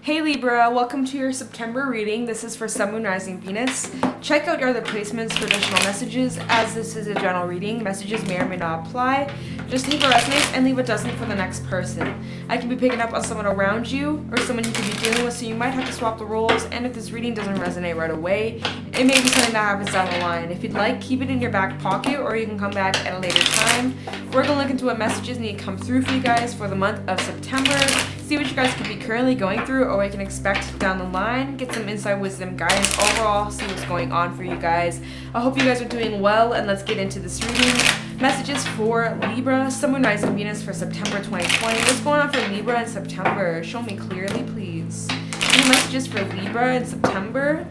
Hey Libra, welcome to your September reading. This is for Sun, Moon, Rising, Venus. Check out your other placements for additional messages, as this is a general reading. Messages may or may not apply. Just take what resonates and leave what doesn't for the next person. I can be picking up on someone around you or someone you could be dealing with, so you might have to swap the roles. And if this reading doesn't resonate right away, it may be something that happens down the line. If you'd like, keep it in your back pocket, or you can come back at a later time. We're going to look into what messages need to come through for you guys for the month of September. See what you guys could be currently going through or what you can expect down the line. Get some inside wisdom guidance overall. See what's going on for you guys. I hope you guys are doing well, and let's get into this reading. Messages for Libra, Sun, Moon, Rising, Venus for September 2020. What's going on for Libra in September? Show me clearly, please. Any messages for Libra in September?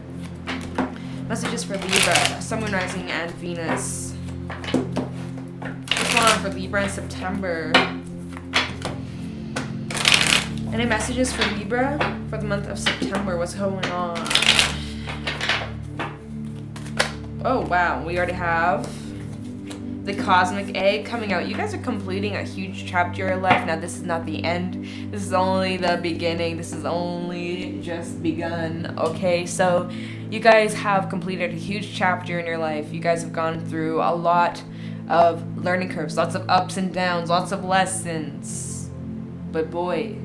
Messages for Libra, Sun, Moon, Rising, and Venus. What's going on for Libra in September? Any messages for Libra for the month of September? What's going on? Oh, wow. We already have the Cosmic Egg coming out. You guys are completing a huge chapter of your life. Now, this is not the end. This is only the beginning. This is only just begun. Okay, so you guys have completed a huge chapter in your life. You guys have gone through a lot of learning curves, lots of ups and downs, lots of lessons. But boy,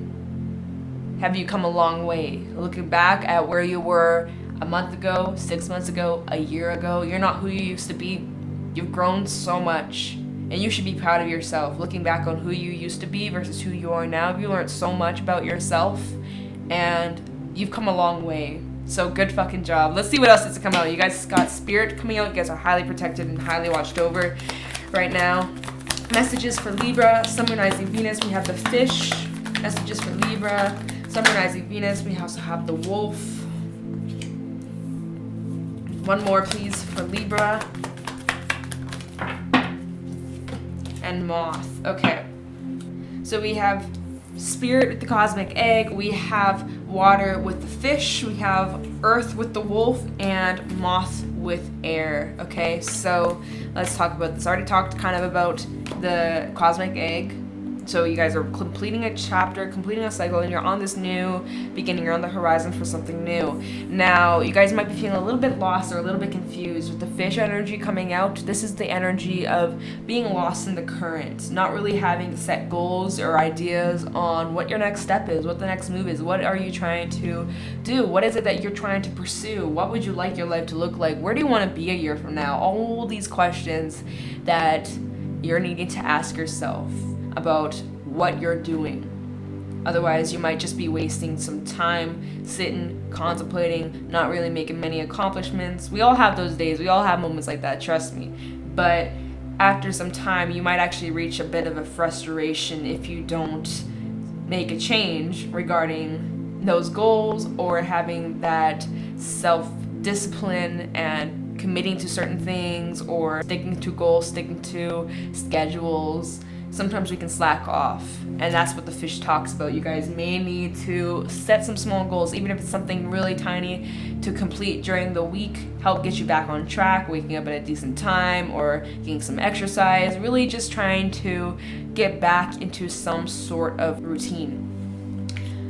have you come a long way. Looking back at where you were a month ago, 6 months ago, a year ago, you're not who you used to be. You've grown so much, and you should be proud of yourself. Looking back on who you used to be versus who you are now, you learned so much about yourself, and you've come a long way. So good fucking job. Let's see what else is to come out. You guys got Spirit coming out. You guys are highly protected and highly watched over right now. Messages for Libra, Sun, Moon, Rising, Venus. We have the Fish. Messages for Libra, Sun, Moon, Rising, Venus. We also have the Wolf. One more, please, for Libra. And Moth. Okay. So we have Spirit with the Cosmic Egg. We have Water with the Fish. We have Earth with the Wolf. And Moth with Air. Okay, so let's talk about this. I already talked kind of about the Cosmic Egg. So you guys are completing a chapter, completing a cycle, and you're on this new beginning. You're on the horizon for something new. Now, you guys might be feeling a little bit lost or a little bit confused with the Fish energy coming out. This is the energy of being lost in the current, not really having set goals or ideas on what your next step is, what the next move is. What are you trying to do? What is it that you're trying to pursue? What would you like your life to look like? Where do you want to be a year from now? All these questions that you're needing to ask yourself about what you're doing. Otherwise, you might just be wasting some time sitting, contemplating, not really making many accomplishments. We all have those days. We all have moments like that, trust me. But after some time, you might actually reach a bit of a frustration if you don't make a change regarding those goals or having that self-discipline and committing to certain things or sticking to goals, sticking to schedules. Sometimes we can slack off, and that's what the Fish talks about. You guys may need to set some small goals, even if it's something really tiny, to complete during the week. Help get you back on track, waking up at a decent time or getting some exercise, really just trying to get back into some sort of routine.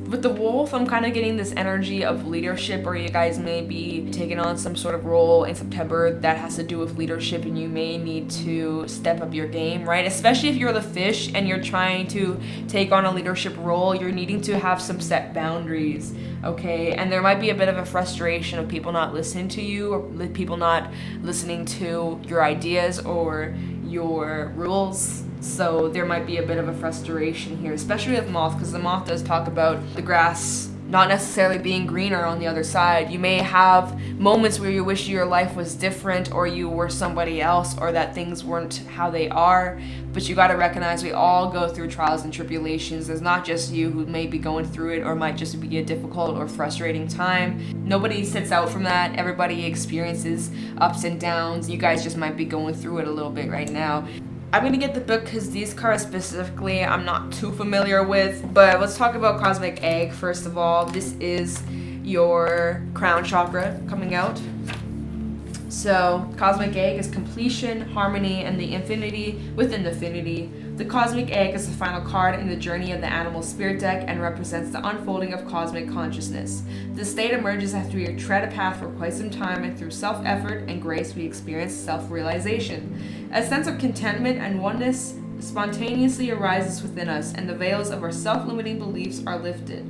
With the Wolf, I'm kind of getting this energy of leadership, or you guys may be taking on some sort of role in September that has to do with leadership, and you may need to step up your game, right? Especially if you're the Fish and you're trying to take on a leadership role, you're needing to have some set boundaries, okay? And there might be a bit of a frustration of people not listening to you, or people not listening to your ideas or your rules. So there might be a bit of a frustration here, especially with Moth, because the Moth does talk about the grass not necessarily being greener on the other side. You may have moments where you wish your life was different, or you were somebody else, or that things weren't how they are. But you got to recognize we all go through trials and tribulations. There's not just you who may be going through it, or might just be a difficult or frustrating time. Nobody sits out from that. Everybody experiences ups and downs. You guys just might be going through it a little bit right now. I'm going to get the book because these cards specifically I'm not too familiar with, but let's talk about Cosmic Egg first of all. This is your crown chakra coming out. So Cosmic Egg is completion, harmony, and the infinity within the infinity. The cosmic egg is the final card in the journey of the animal spirit deck and represents the unfolding of cosmic consciousness. This state emerges after we tread a path for quite some time, and through self-effort and grace we experience self-realization. A sense of contentment and oneness spontaneously arises within us, and the veils of our self-limiting beliefs are lifted.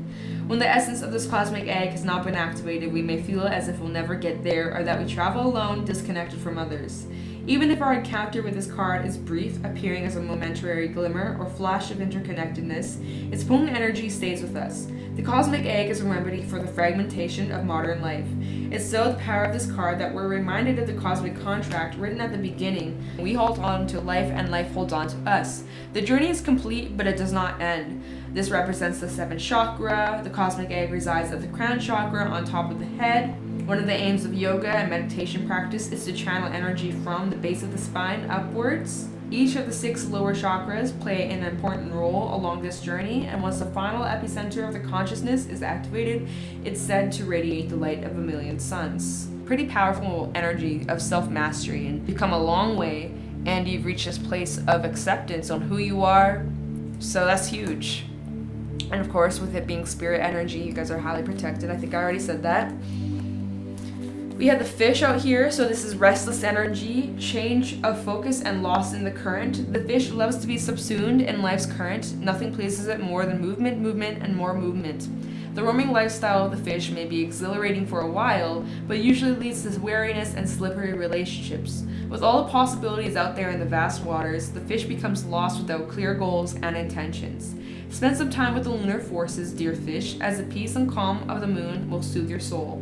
When the essence of this cosmic egg has not been activated, we may feel as if we'll never get there, or that we travel alone, disconnected from others. Even if our encounter with this card is brief, appearing as a momentary glimmer or flash of interconnectedness, its potent energy stays with us. The cosmic egg is a remedy for the fragmentation of modern life. It's so the power of this card that we're reminded of the cosmic contract written at the beginning. We hold on to life and life holds on to us. The journey is complete, but it does not end. This represents the 7th chakra. The cosmic egg resides at the crown chakra on top of the head. One of the aims of yoga and meditation practice is to channel energy from the base of the spine upwards. Each of the 6 lower chakras play an important role along this journey, and once the final epicenter of the consciousness is activated, it's said to radiate the light of a million suns. Pretty powerful energy of self-mastery, and you've come a long way, and you've reached this place of acceptance on who you are, so that's huge. And of course, with it being spirit energy, you guys are highly protected. I think I already said that. We have the fish out here, so this is restless energy, change of focus, and lost in the current. The fish loves to be subsumed in life's current. Nothing pleases it more than movement, and more movement. The roaming lifestyle of the fish may be exhilarating for a while, but usually leads to weariness and slippery relationships. With all the possibilities out there in the vast waters, the fish becomes lost without clear goals and intentions. Spend some time with the lunar forces, dear fish, as the peace and calm of the moon will soothe your soul.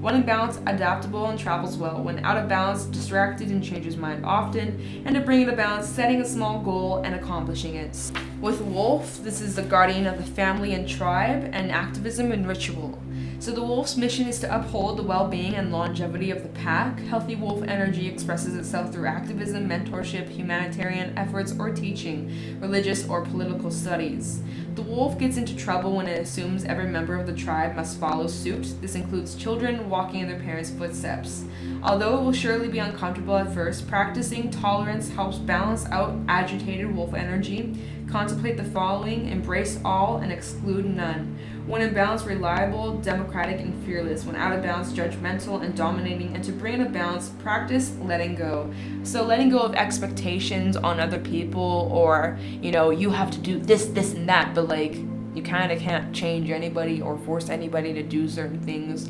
When in balance, adaptable and travels well. When out of balance, distracted and changes mind often. And to bring it to balance, setting a small goal and accomplishing it. With wolf, this is the guardian of the family and tribe, and activism and ritual. So the wolf's mission is to uphold the well-being and longevity of the pack. Healthy wolf energy expresses itself through activism, mentorship, humanitarian efforts, or teaching, religious or political studies. The wolf gets into trouble when it assumes every member of the tribe must follow suit. This includes children walking in their parents' footsteps. Although it will surely be uncomfortable at first, practicing tolerance helps balance out agitated wolf energy. Contemplate the following: embrace all and exclude none. When in balance, reliable, democratic, and fearless. When out of balance, judgmental and dominating. And to bring it to balance, practice letting go. So letting go of expectations on other people, or, you have to do this, and that, but you kind of can't change anybody or force anybody to do certain things.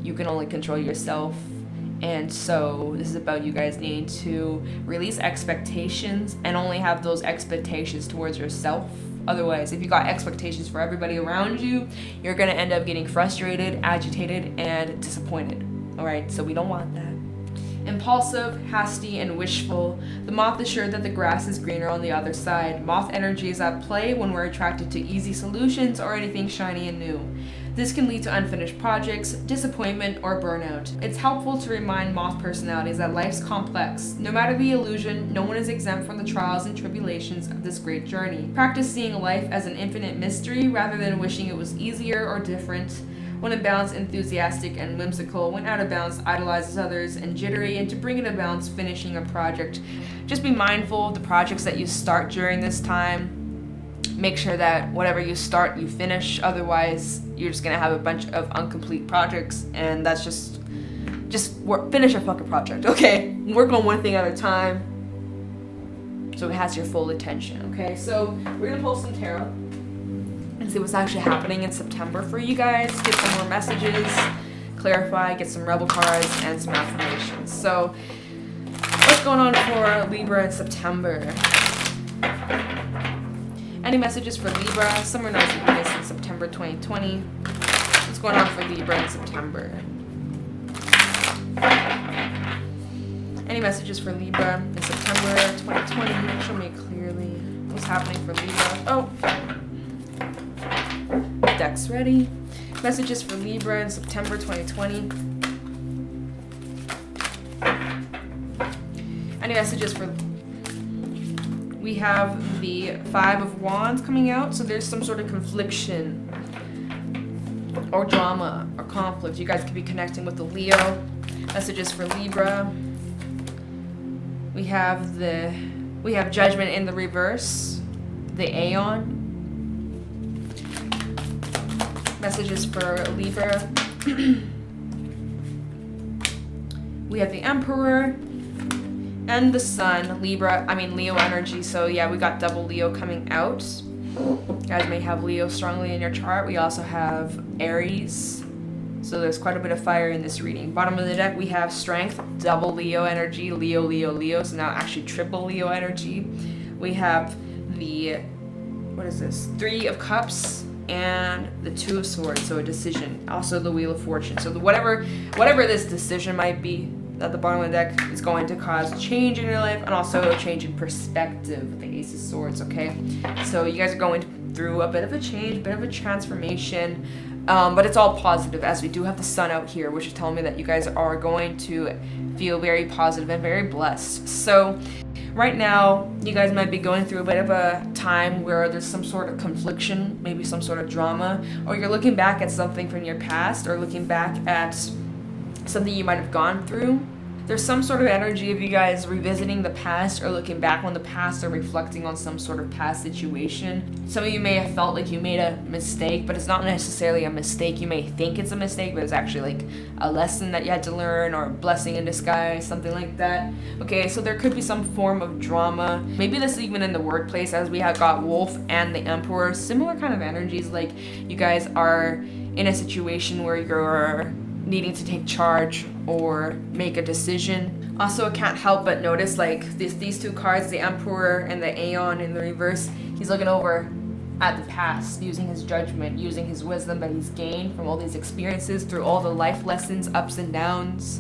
You can only control yourself. And so this is about you guys needing to release expectations and only have those expectations towards yourself. Otherwise, if you got expectations for everybody around you, you're going to end up getting frustrated, agitated, and disappointed. All right, so we don't want that. Impulsive, hasty, and wishful. The moth is sure that the grass is greener on the other side. Moth energy is at play when we're attracted to easy solutions or anything shiny and new. This can lead to unfinished projects, disappointment, or burnout. It's helpful to remind moth personalities that life's complex. No matter the illusion, no one is exempt from the trials and tribulations of this great journey. Practice seeing life as an infinite mystery rather than wishing it was easier or different. When in balance, enthusiastic and whimsical. When out of balance, idolizes others and jittery. And to bring it to balance, finishing a project. Just be mindful of the projects that you start during this time. Make sure that whatever you start, you finish. Otherwise, you're just going to have a bunch of incomplete projects. And that's just finish a fucking project, okay? Work on one thing at a time so it has your full attention, okay? So we're going to pull some tarot and see what's actually happening in September for you guys. Get some more messages, clarify, get some rebel cards, and some affirmations. So what's going on for Libra in September? Any messages for Libra? Summer Nights Venus in September 2020. What's going on for Libra in September? Any messages for Libra in September 2020? Show me clearly what's happening for Libra. Oh, deck's ready. Messages for Libra in September 2020. Any messages for... We have the 5 of Wands coming out, so there's some sort of confliction or drama or conflict. You guys could be connecting with the Leo. Messages for Libra. We have Judgment in the reverse. the Aeon. Messages for Libra. We have the Emperor and the Sun. Leo energy. So yeah, we got double Leo coming out. You guys may have Leo strongly in your chart. We also have Aries. So there's quite a bit of fire in this reading. Bottom of the deck, we have Strength, double Leo energy, Leo, Leo, Leo. So now actually triple Leo energy. We have the, what is this? 3 of Cups and the 2 of Swords. So a decision. Also the Wheel of Fortune. So whatever this decision might be at the bottom of the deck is going to cause change in your life and also a change in perspective with the Ace of Swords, okay? So you guys are going through a bit of a change, a bit of a transformation, but it's all positive as we do have the Sun out here, which is telling me that you guys are going to feel very positive and very blessed. So right now, you guys might be going through a bit of a time where there's some sort of confliction, maybe some sort of drama, or you're looking back at something from your past or looking back at something you might have gone through. There's some sort of energy of you guys revisiting the past or looking back on the past or reflecting on some sort of past situation. Some of you may have felt like you made a mistake, but it's not necessarily a mistake. You may think it's a mistake, but it's actually like a lesson that you had to learn or a blessing in disguise, something like that. Okay, so there could be some form of drama. Maybe this is even in the workplace as we have got Wolf and the Emperor. Similar kind of energies, like you guys are in a situation where you're needing to take charge or make a decision. Also, I can't help but notice like these 2 cards, the Emperor and the Aeon in the reverse, he's looking over at the past, using his judgment, using his wisdom that he's gained from all these experiences through all the life lessons, ups and downs.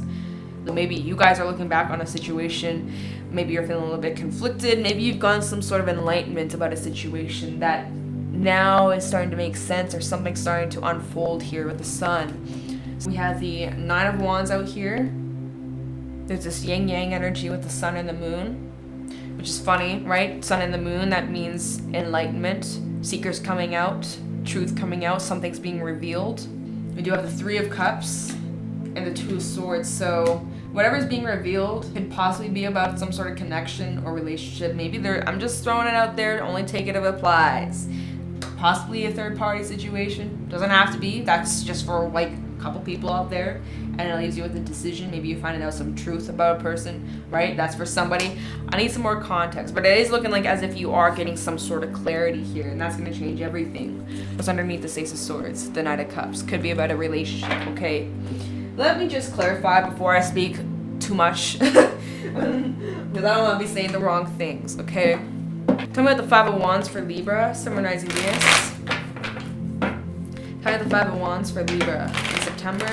Maybe you guys are looking back on a situation, maybe you're feeling a little bit conflicted, maybe you've gotten some sort of enlightenment about a situation that now is starting to make sense or something's starting to unfold here with the Sun. We have the 9 of Wands out here. There's this yin-yang energy with the Sun and the Moon, which is funny, right? Sun and the Moon, that means enlightenment, seekers coming out, truth coming out, something's being revealed. We do have the 3 of Cups and the 2 of Swords. So whatever's being revealed could possibly be about some sort of connection or relationship. Maybe I'm just throwing it out there, only take it if it applies. Possibly a third-party situation. Doesn't have to be. That's just for like couple people out there, and it leaves you with a decision. Maybe you find out some truth about a person, right? That's for somebody. I need some more context, but it is looking like as if you are getting some sort of clarity here, and that's going to change everything. What's underneath the Ace of Swords, the Knight of Cups, could be about a relationship, okay? Let me just clarify before I speak too much, because I don't want to be saying the wrong things, okay? Tell me about the 5 of Wands for Libra, summarizing this. Tell me the 5 of Wands for Libra in September.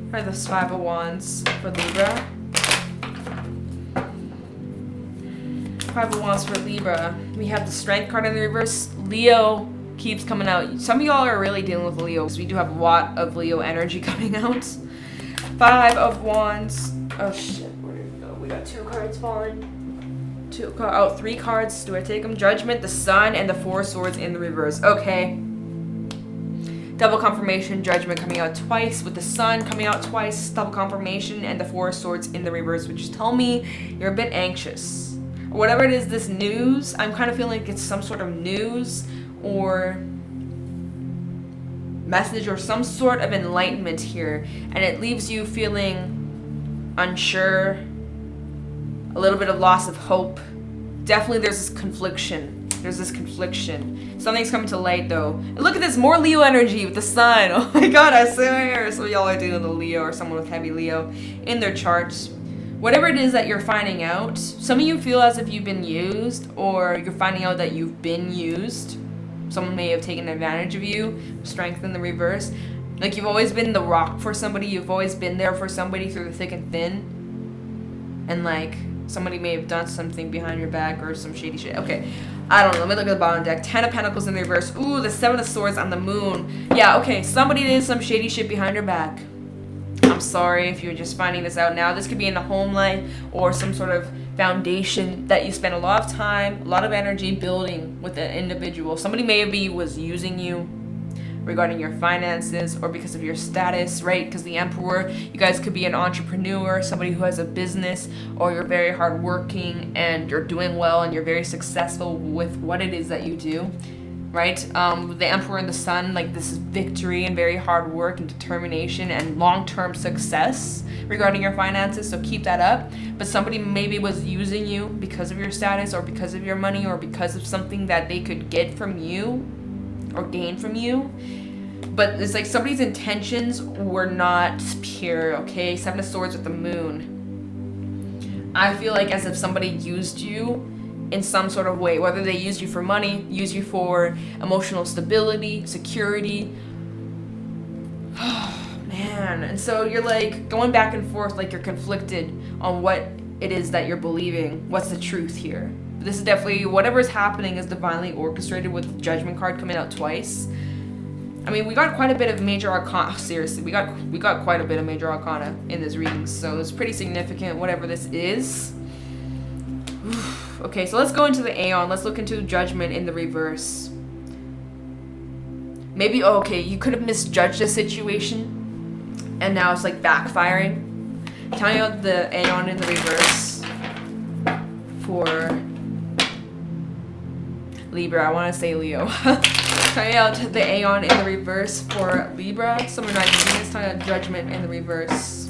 Try this 5 of Wands for Libra. 5 of Wands for Libra. We have the Strength card in the reverse. Leo keeps coming out. Some of y'all are really dealing with Leo, because we do have a lot of Leo energy coming out. 5 of Wands. Oh shit, where did it go? We got 2 cards falling. 3 cards. Do I take them? Judgment, the Sun, and the 4 of Swords in the reverse. Okay. Double confirmation, Judgment coming out twice, with the Sun coming out twice, double confirmation, and the 4 of Swords in the reverse, which is telling me you're a bit anxious. Or whatever it is, this news, I'm kind of feeling like it's some sort of news or message or some sort of enlightenment here, and it leaves you feeling unsure, a little bit of loss of hope. Definitely there's this confliction. Something's coming to light though. And look at this, more Leo energy with the Sun. Oh my god, I swear. So y'all are dealing with a Leo or someone with heavy Leo in their charts. Whatever it is that you're finding out, some of you feel as if you've been used, or you're finding out that you've been used. Someone may have taken advantage of you. Strength in the reverse. Like you've always been the rock for somebody. You've always been there for somebody through the thick and thin. And like somebody may have done something behind your back or some shady shit. Okay, I don't know. Let me look at the bottom deck. 10 of Pentacles in the reverse. Ooh, the 7 of Swords on the Moon. Yeah, okay. Somebody did some shady shit behind your back. I'm sorry if you're just finding this out now. This could be in the home life or some sort of foundation that you spent a lot of time, a lot of energy building with an individual. Somebody maybe was using you. regarding your finances or because of your status, right? Because the Emperor, you guys could be an entrepreneur, somebody who has a business, or you're very hardworking and you're doing well and you're very successful with what it is that you do, right? The Emperor and the Sun, like this is victory and very hard work and determination and long-term success regarding your finances, so keep that up. But somebody maybe was using you because of your status or because of your money or because of something that they could get from you or gain from you. But it's like somebody's intentions were not pure, okay? Seven of Swords with the Moon. I feel like as if somebody used you in some sort of way, whether they used you for money, used you for emotional stability, security. Man, and so you're like going back and forth, like you're conflicted on what it is that you're believing. What's the truth here? This is definitely, whatever's happening is divinely orchestrated with the Judgment card coming out twice. I mean, we got quite a bit of major arcana. Seriously, we got quite a bit of major arcana in this reading, so it's pretty significant, whatever this is. Okay, so let's go into the Aeon. Let's look into Judgment in the reverse. Maybe, okay, you could have misjudged the situation, and now it's like backfiring. Tell me about the Aeon in the reverse for Libra. I want to say Leo. Tell me about the Aeon in the reverse for Libra. Summer Night Venus. Tell me about Judgment in the reverse.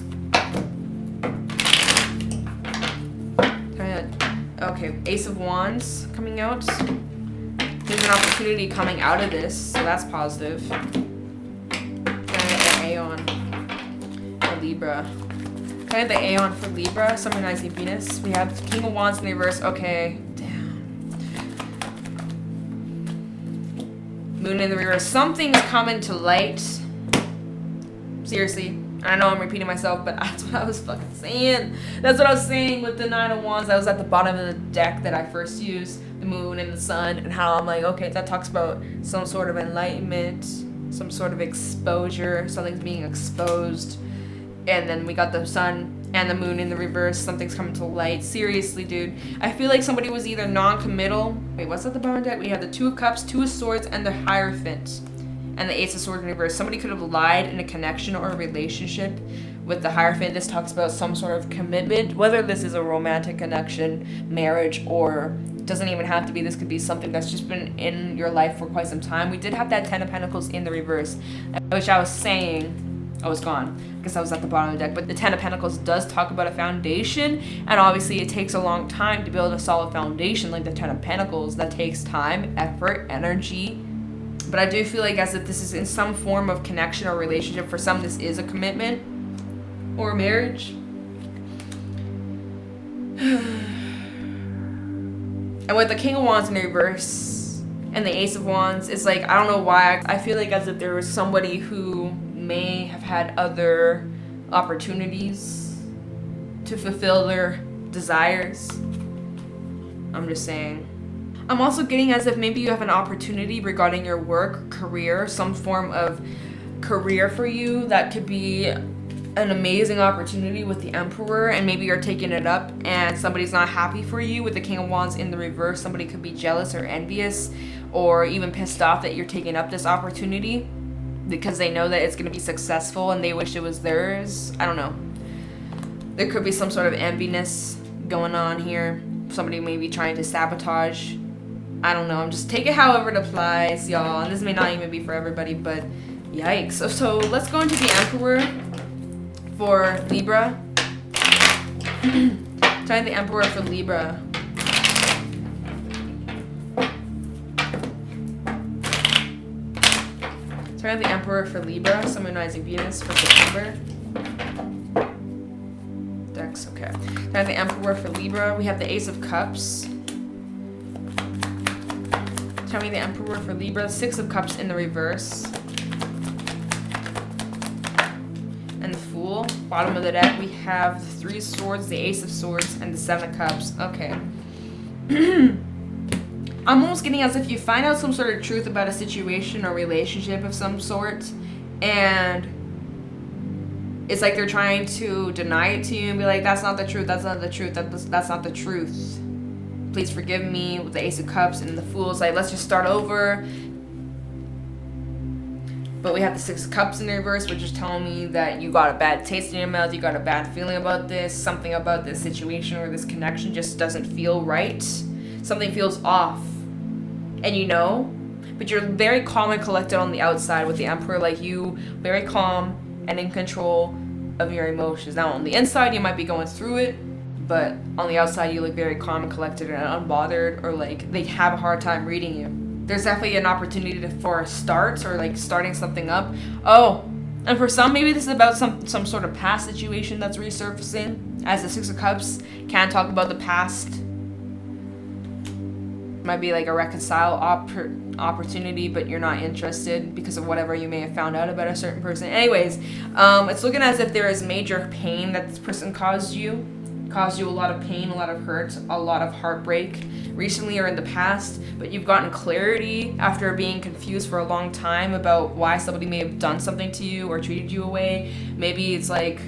Okay, Ace of Wands coming out. There's an opportunity coming out of this, so that's positive. The Aeon for Libra. Kind of the Aeon for Libra, Summer Night Venus. We have King of Wands in the reverse. Okay, damn. Moon in the reverse. Something's coming to light. Seriously. I know I'm repeating myself, but that's what I was fucking saying. That's what I was saying with the Nine of Wands. That was at the bottom of the deck that I first used. The Moon and the Sun, and how I'm like, okay, that talks about some sort of enlightenment, some sort of exposure, something's being exposed. And then we got the Sun and the Moon in the reverse, something's coming to light. Seriously, dude. I feel like somebody was either non-committal. Wait, what's at the bottom deck? We have the Two of Cups, Two of Swords, and the Hierophant. And the Ace of Swords in reverse. Somebody could have lied in a connection or a relationship with the Hierophant. This talks about some sort of commitment, whether this is a romantic connection, marriage, or doesn't even have to be. This could be something that's just been in your life for quite some time. We did have that Ten of Pentacles in the reverse, which I was saying, I was gone because I was at the bottom of the deck. But the Ten of Pentacles does talk about a foundation, and obviously it takes a long time to build a solid foundation like the Ten of Pentacles. That takes time, effort, energy. But I do feel like as if this is in some form of connection or relationship. For some, this is a commitment or marriage. And with the King of Wands in reverse and the Ace of Wands, it's like, I don't know why. I feel like as if there was somebody who may have had other opportunities to fulfill their desires. I'm just saying. I'm also getting as if maybe you have an opportunity regarding your work, career, some form of career for you that could be an amazing opportunity with the Emperor, and maybe you're taking it up and somebody's not happy for you with the King of Wands in the reverse. Somebody could be jealous or envious or even pissed off that you're taking up this opportunity because they know that it's going to be successful and they wish it was theirs. I don't know. There could be some sort of enviness going on here. Somebody may be trying to sabotage. I don't know. I'm just take it however it applies, y'all. And this may not even be for everybody, but yikes. So let's go into the Emperor for Libra. Try the Emperor for Libra. Try the Emperor for Libra. Sun, Moon, Rising, Venus for September. Decks, okay. Try the Emperor for Libra. We have the Ace of Cups. Tell me the Emperor for Libra. Six of Cups in the reverse. And the Fool. Bottom of the deck, we have the Three of Swords, the Ace of Swords, and the Seven of Cups. Okay. I'm almost getting as if you find out some sort of truth about a situation or relationship of some sort, and it's like they're trying to deny it to you and be like, that's not the truth, that's not the truth, that's not the truth. Please forgive me, with the Ace of Cups and the Fool. It's like, let's just start over. But we have the Six of Cups in the reverse, which is telling me that you got a bad taste in your mouth, you got a bad feeling about this, something about this situation or this connection just doesn't feel right. Something feels off. And you know, but you're very calm and collected on the outside with the Emperor, like you, very calm and in control of your emotions. Now on the inside, you might be going through it, but on the outside, you look very calm and collected and unbothered, or like they have a hard time reading you. There's definitely an opportunity for a start, or like starting something up. Oh, and for some, maybe this is about some sort of past situation that's resurfacing, as the Six of Cups can talk about the past. Might be like a reconcile opportunity, but you're not interested because of whatever you may have found out about a certain person. Anyways, it's looking as if there is major pain that this person caused you a lot of pain, a lot of hurt, a lot of heartbreak recently or in the past, but you've gotten clarity after being confused for a long time about why somebody may have done something to you or treated you away. Maybe it's like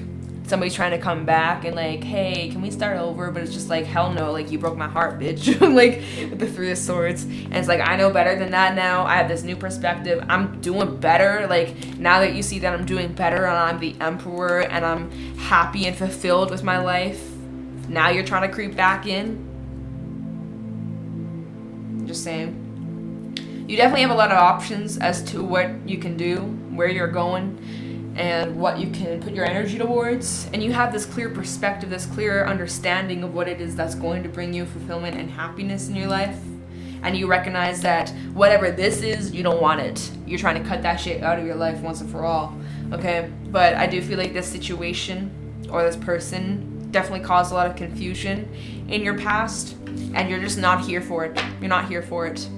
somebody's trying to come back and like, hey, can we start over? But it's just like, hell no, like you broke my heart, bitch. Like with the Three of Swords. And it's like, I know better than that now. I have this new perspective. I'm doing better. Like now that you see that I'm doing better and I'm the Emperor and I'm happy and fulfilled with my life, now you're trying to creep back in. Just saying. You definitely have a lot of options as to what you can do, where you're going, and what you can put your energy towards. And you have this clear perspective, this clear understanding of what it is that's going to bring you fulfillment and happiness in your life. And you recognize that whatever this is, you don't want it. You're trying to cut that shit out of your life once and for all. Okay? But I do feel like this situation or this person definitely caused a lot of confusion in your past, and you're just not here for it. You're not here for it.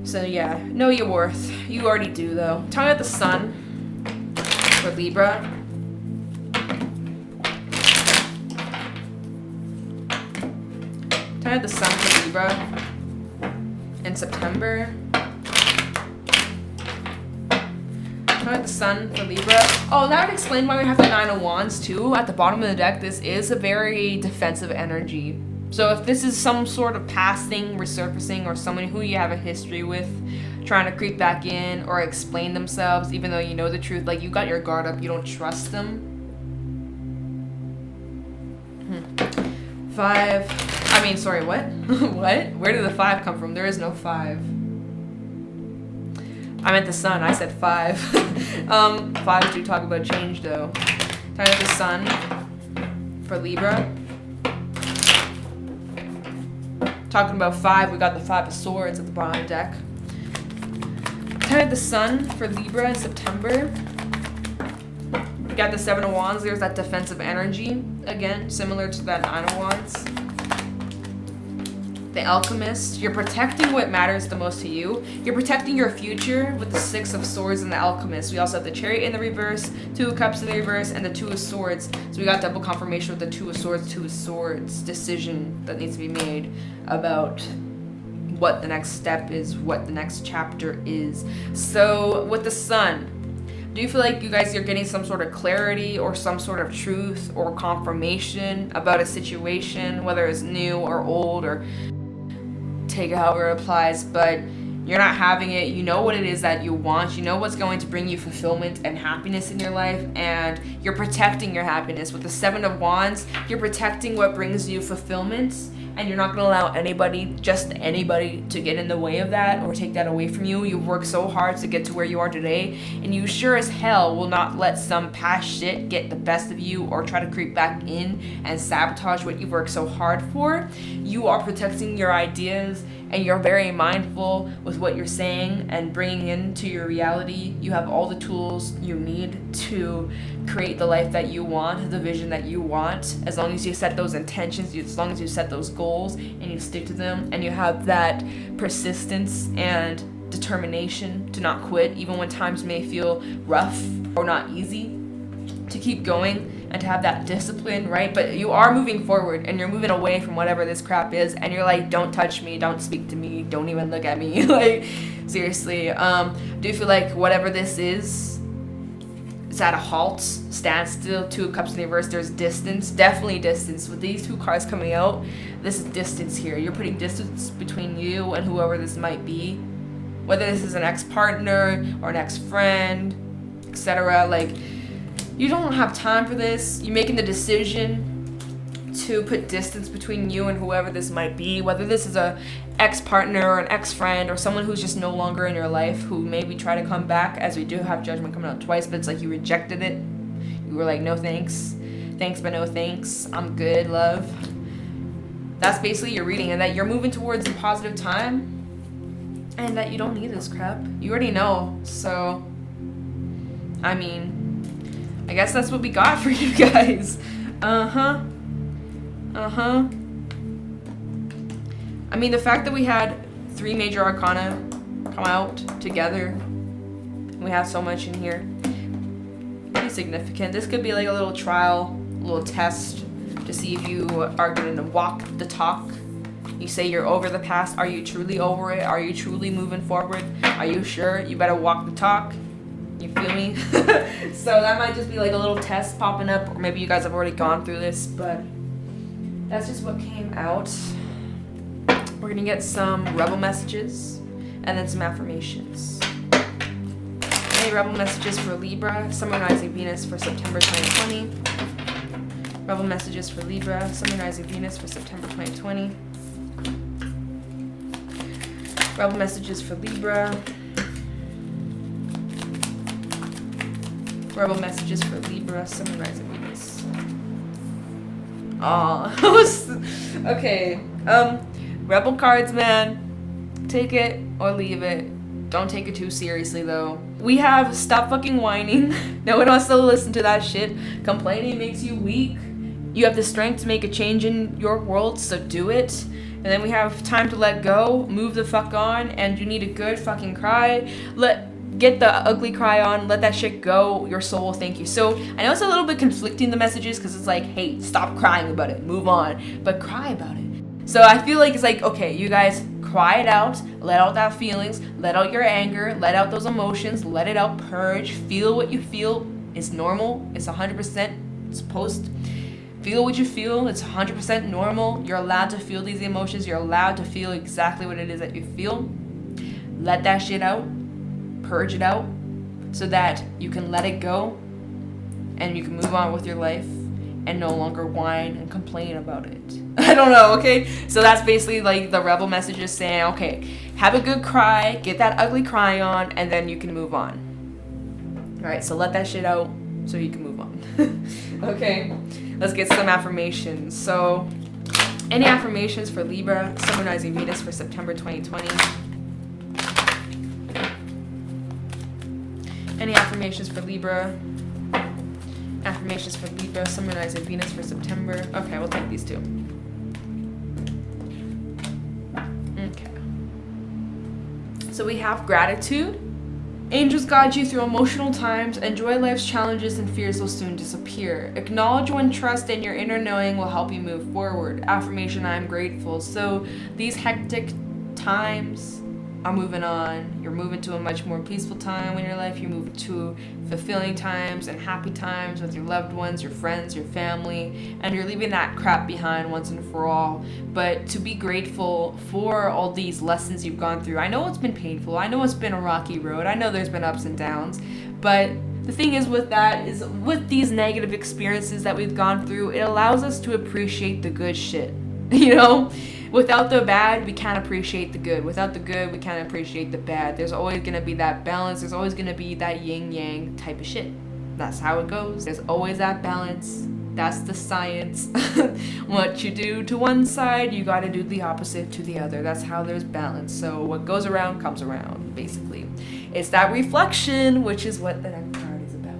So yeah, know your worth. You already do though. Tell me about the Sun for Libra. Tell me about the Sun for Libra in September. The Sun for Libra. Oh, that would explain why we have the Nine of Wands too. At the bottom of the deck, this is a very defensive energy. So if this is some sort of past thing resurfacing, or someone who you have a history with trying to creep back in or explain themselves even though you know the truth, like you got your guard up, you don't trust them. 5. I mean, sorry, what? What? Where did the 5 come from? There is no 5. I meant the Sun. I said 5. 5s do talk about change, though. Talking about the Sun for Libra. Talking about 5, we got the 5 of Swords at the bottom of the deck. Talking about the Sun for Libra in September. We got the 7 of Wands. There's that defensive energy. Again, similar to that 9 of Wands. The Alchemist. You're protecting what matters the most to you. You're protecting your future with the 6 of Swords and the Alchemist. We also have the Chariot in the reverse, 2 of Cups in the reverse, and the 2 of Swords. So we got double confirmation with the 2 of Swords, 2 of Swords decision that needs to be made about what the next step is, what the next chapter is. So with the Sun, do you feel like you guys are getting some sort of clarity or some sort of truth or confirmation about a situation, whether it's new or old, or take it however it applies, but you're not having it. You know what it is that you want. You know what's going to bring you fulfillment and happiness in your life, and you're protecting your happiness. With the 7 of Wands, you're protecting what brings you fulfillment, and you're not going to allow anybody, just anybody, to get in the way of that or take that away from you. You've worked so hard to get to where you are today, and you sure as hell will not let some past shit get the best of you or try to creep back in and sabotage what you've worked so hard for. You are protecting your ideas, and you're very mindful with what you're saying and bringing into your reality. You have all the tools you need to create the life that you want, the vision that you want, as long as you set those intentions, as long as you set those goals and you stick to them, and you have that persistence and determination to not quit even when times may feel rough or not easy, to keep going and to have that discipline, right? But you are moving forward, and you're moving away from whatever this crap is, and you're like, don't touch me, don't speak to me, don't even look at me. Like, seriously. Do you feel like whatever this is at a halt, standstill? 2 of Cups in the reverse, there's distance, definitely distance. With these 2 cards coming out, this is distance here. You're putting distance between you and whoever this might be. Whether this is an ex-partner or an ex-friend, etc. Like, you don't have time for this. You're making the decision to put distance between you and whoever this might be, whether this is a ex-partner or an ex-friend or someone who's just no longer in your life, who maybe try to come back, as we do have judgment coming out twice, but it's like you rejected it. You were like, no thanks, but no thanks, I'm good, love. That's basically your reading, and that you're moving towards a positive time, and that you don't need this crap. You already know. So I mean, I guess that's what we got for you guys. I mean, the fact that we had 3 major arcana come out together, and we have so much in here, pretty significant. This could be like a little trial, a little test to see if you are going to walk the talk. You say you're over the past. Are you truly over it? Are you truly moving forward? Are you sure? You better walk the talk. You feel me? So that might just be like a little test popping up, or maybe you guys have already gone through this, but that's just what came out. We're gonna get some rebel messages and then some affirmations. Any rebel messages for Libra, Sun, Moon, Rising, Venus for September 2020. Rebel messages for Libra, Sun, Moon, Rising, Venus for September 2020. Rebel messages for Libra. Rebel messages for Libra, Sun, Moon, Rising, Venus. Aw. Okay. Rebel cards, man. Take it or leave it. Don't take it too seriously, though. We have stop fucking whining. No one wants to listen to that shit. Complaining makes you weak. You have the strength to make a change in your world, so do it. And then we have time to let go, move the fuck on, and you need a good fucking cry. Get the ugly cry on, let that shit go, your soul will thank you. So I know it's a little bit conflicting, the messages, because it's like, hey, stop crying about it, move on, but cry about it. So I feel like it's like, okay, you guys cry it out, let out that feelings, let out your anger, let out those emotions, let it out, purge, feel what you feel is normal, it's 100% supposed. Feel what you feel, it's 100% normal. You're allowed to feel these emotions, you're allowed to feel exactly what it is that you feel. Let that shit out. Purge it out so that you can let it go and you can move on with your life and no longer whine and complain about it. I don't know, okay? So that's basically like the rebel messages saying, okay, have a good cry, get that ugly cry on, and then you can move on. All right, so let that shit out so you can move on. Okay, let's get some affirmations. So any affirmations for Libra, Sun, Moon, Rising, Venus for September 2020? Any affirmations for Libra? Affirmations for Libra, Sun, Moon, Rising, Venus for September. Okay, we'll take these two. Okay. So we have gratitude. Angels guide you through emotional times. Enjoy life's challenges and fears will soon disappear. Acknowledge when trust in your inner knowing will help you move forward. Affirmation, I am grateful. So these hectic times are moving on. You're moving to a much more peaceful time in your life. You're moving to fulfilling times and happy times with your loved ones, your friends, your family, and you're leaving that crap behind once and for all. But to be grateful for all these lessons you've gone through. I know it's been painful. I know it's been a rocky road. I know there's been ups and downs. But the thing is with that is with these negative experiences that we've gone through, it allows us to appreciate the good shit. You know? Without the bad, we can't appreciate the good. Without the good, we can't appreciate the bad. There's always going to be that balance. There's always going to be that yin-yang type of shit. That's how it goes. There's always that balance. That's the science. What you do to one side, you got to do the opposite to the other. That's how there's balance. So what goes around comes around, basically. It's that reflection, which is what the next card is about.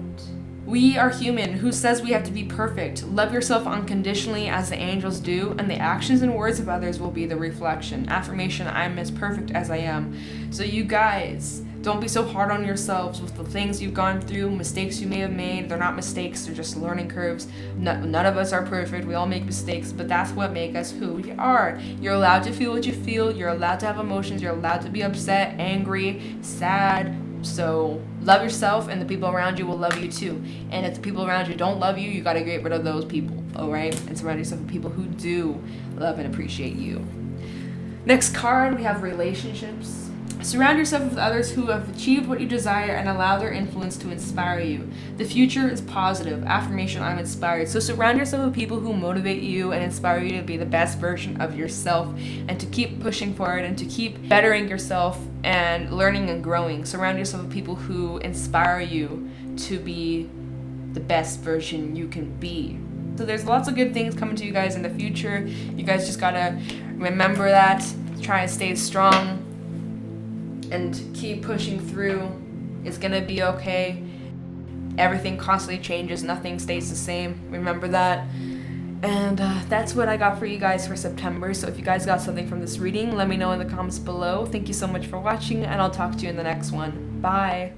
We are human. Who says we have to be perfect? Love yourself unconditionally as the angels do, and the actions and words of others will be the reflection. Affirmation, I am as perfect as I am. So you guys, don't be so hard on yourselves with the things you've gone through, mistakes you may have made. They're not mistakes, they're just learning curves. None of us are perfect, we all make mistakes, but that's what makes us who we are. You're allowed to feel what you feel, you're allowed to have emotions, you're allowed to be upset, angry, sad. So love yourself and the people around you will love you too. And if the people around you don't love you, you gotta get rid of those people, alright? And surround yourself with people who do love and appreciate you. Next card, we have relationships. Surround yourself with others who have achieved what you desire and allow their influence to inspire you. The future is positive. Affirmation, I'm inspired. So surround yourself with people who motivate you and inspire you to be the best version of yourself and to keep pushing forward and to keep bettering yourself and learning and growing. Surround yourself with people who inspire you to be the best version you can be. So there's lots of good things coming to you guys in the future. You guys just gotta remember that. Try and stay strong and keep pushing through. It's gonna be okay. Everything constantly changes. Nothing stays the same. Remember that. And that's what I got for you guys for September. So if you guys got something from this reading, let me know in the comments below. Thank you so much for watching, and I'll talk to you in the next one. Bye.